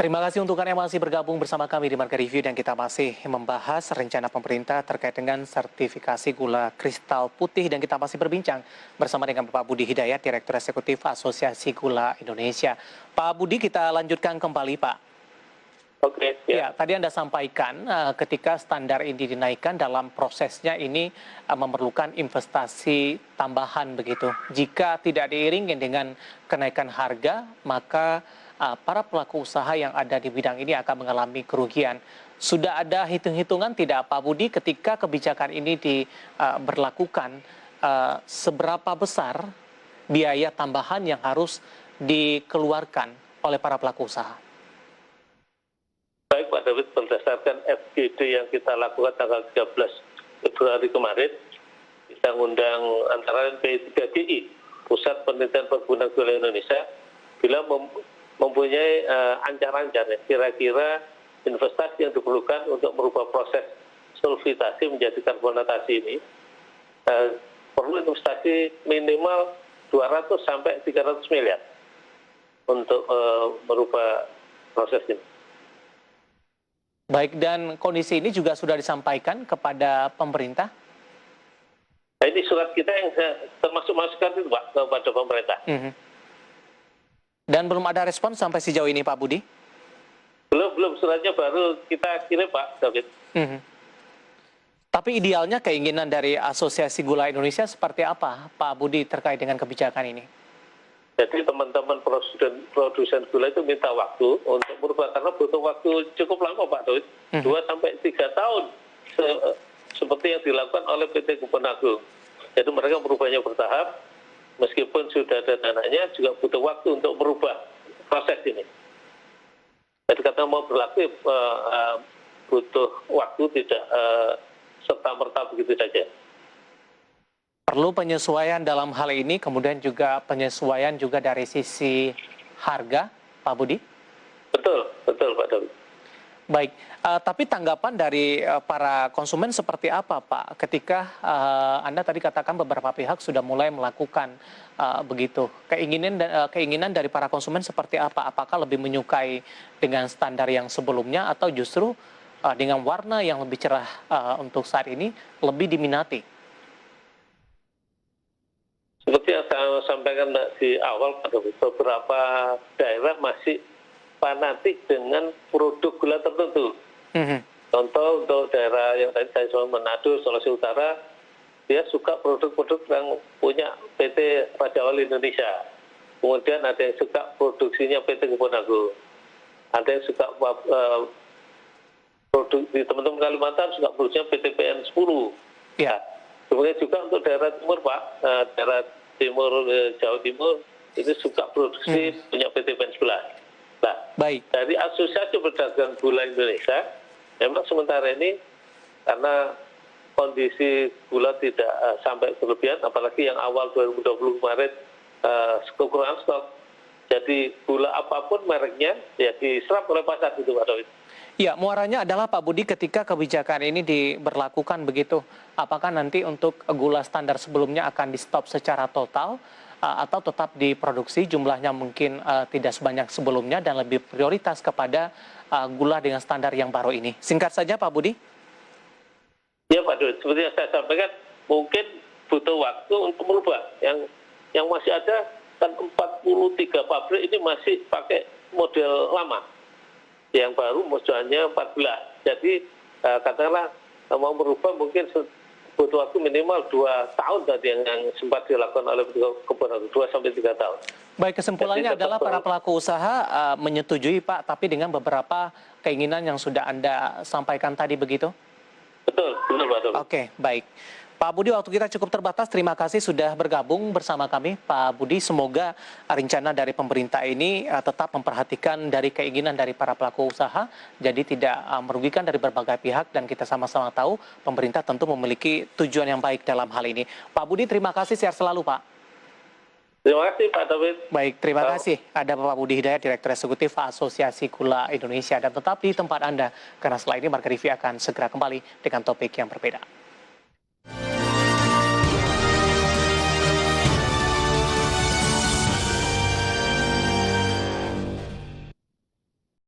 Terima kasih untuk Anda yang masih bergabung bersama kami di Marga Review dan kita masih membahas rencana pemerintah terkait dengan sertifikasi gula kristal putih dan kita masih berbincang bersama dengan Bapak Budi Hidayat, Direktur Eksekutif Asosiasi Gula Indonesia. Pak Budi, kita lanjutkan kembali Pak. Oke, Ya, tadi Anda sampaikan ketika standar ini dinaikkan dalam prosesnya ini memerlukan investasi tambahan begitu. Jika tidak diiringi dengan kenaikan harga, maka para pelaku usaha yang ada di bidang ini akan mengalami kerugian. Sudah ada hitung-hitungan tidak Pak Budi ketika kebijakan ini diberlakukan, seberapa besar biaya tambahan yang harus dikeluarkan oleh para pelaku usaha? baik Pak David, berdasarkan FGD yang kita lakukan tanggal 13 Februari kemarin, kita ngundang antara lain P3GI, Pusat Penelitian Perkebunan Gula Indonesia, bila mempunyai ancar-ancar ya, kira-kira investasi yang diperlukan untuk merubah proses sulfitasi menjadi karbonatasi ini, perlu investasi minimal 200 sampai 300 miliar untuk merubah proses ini. Baik, dan kondisi ini juga sudah disampaikan kepada pemerintah? Nah, ini surat kita yang termasuk masukan itu Pak kepada pemerintah. Dan belum ada respon sampai sejauh ini Pak Budi? Belum, suratnya baru kita kirim Pak David. Tapi idealnya keinginan dari Asosiasi Gula Indonesia seperti apa Pak Budi terkait dengan kebijakan ini? Jadi teman-teman produsen gula itu minta waktu untuk merubah, karena butuh waktu cukup lama Pak David, 2 sampai 3 tahun seperti yang dilakukan oleh PT Kebun Agung. Jadi mereka merubahnya bertahap, meskipun sudah ada dananya juga butuh waktu untuk merubah proses ini. Jadi kata mau berlaku butuh waktu, tidak serta-merta begitu saja. Perlu penyesuaian dalam hal ini, kemudian juga penyesuaian juga dari sisi harga, Pak Budi? Betul Pak David. Baik, tapi tanggapan dari para konsumen seperti apa Pak? Ketika Anda tadi katakan beberapa pihak sudah mulai melakukan begitu, keinginan dari para konsumen seperti apa? Apakah lebih menyukai dengan standar yang sebelumnya atau justru dengan warna yang lebih cerah untuk saat ini lebih diminati? Seperti yang saya sampaikan di awal, beberapa daerah masih fanatik dengan produk gula tertentu. Contoh untuk daerah yang tadi saya sebut Manado, Sulawesi Utara, dia suka produk-produk yang punya PT Raja Wali Indonesia. Kemudian ada yang suka produksinya PT Kebun Agung. Ada yang suka produk di teman-teman Kalimantan suka produksinya PT PN 10. Ya. Kemudian juga untuk daerah timur Pak, daerah timur Jawa Timur itu suka produksi punya PT PN 11. Nah, baik. Dari Asosiasi Pedagang Gula Indonesia, memang sementara ini karena kondisi gula tidak sampai berlebihan, apalagi yang awal 2020 kemarin kekurangan stok. Jadi gula apapun mereknya ya diserap oleh pasar itu Pak David. Ya, muaranya adalah Pak Budi ketika kebijakan ini diberlakukan begitu, apakah nanti untuk gula standar sebelumnya akan di stop secara total atau tetap diproduksi jumlahnya mungkin tidak sebanyak sebelumnya dan lebih prioritas kepada gula dengan standar yang baru ini? Singkat saja Pak Budi. Ya Pak Dut, seperti yang saya sampaikan, mungkin butuh waktu untuk merubah. Yang masih ada kan 43 pabrik ini masih pakai model lama. Yang baru modelnya 14. Jadi katakanlah mau merubah mungkin butuh waktu minimal 2 tahun tadi yang sempat dilakukan oleh Kebun Agung, 2 sampai 3 tahun. Baik, kesimpulannya adalah para pelaku usaha menyetujui Pak, tapi dengan beberapa keinginan yang sudah Anda sampaikan tadi begitu? Betul Pak. Oke, baik. Pak Budi, waktu kita cukup terbatas. Terima kasih sudah bergabung bersama kami, Pak Budi. Semoga rencana dari pemerintah ini tetap memperhatikan dari keinginan dari para pelaku usaha, jadi tidak merugikan dari berbagai pihak, dan kita sama-sama tahu pemerintah tentu memiliki tujuan yang baik dalam hal ini. Pak Budi, terima kasih, sehat selalu Pak. Terima kasih Pak David. Baik, terima kasih. Ada Bapak Budi Hidayat, Direktur Eksekutif Asosiasi Gula Indonesia, dan tetap di tempat Anda, karena setelah ini Marga Review akan segera kembali dengan topik yang berbeda.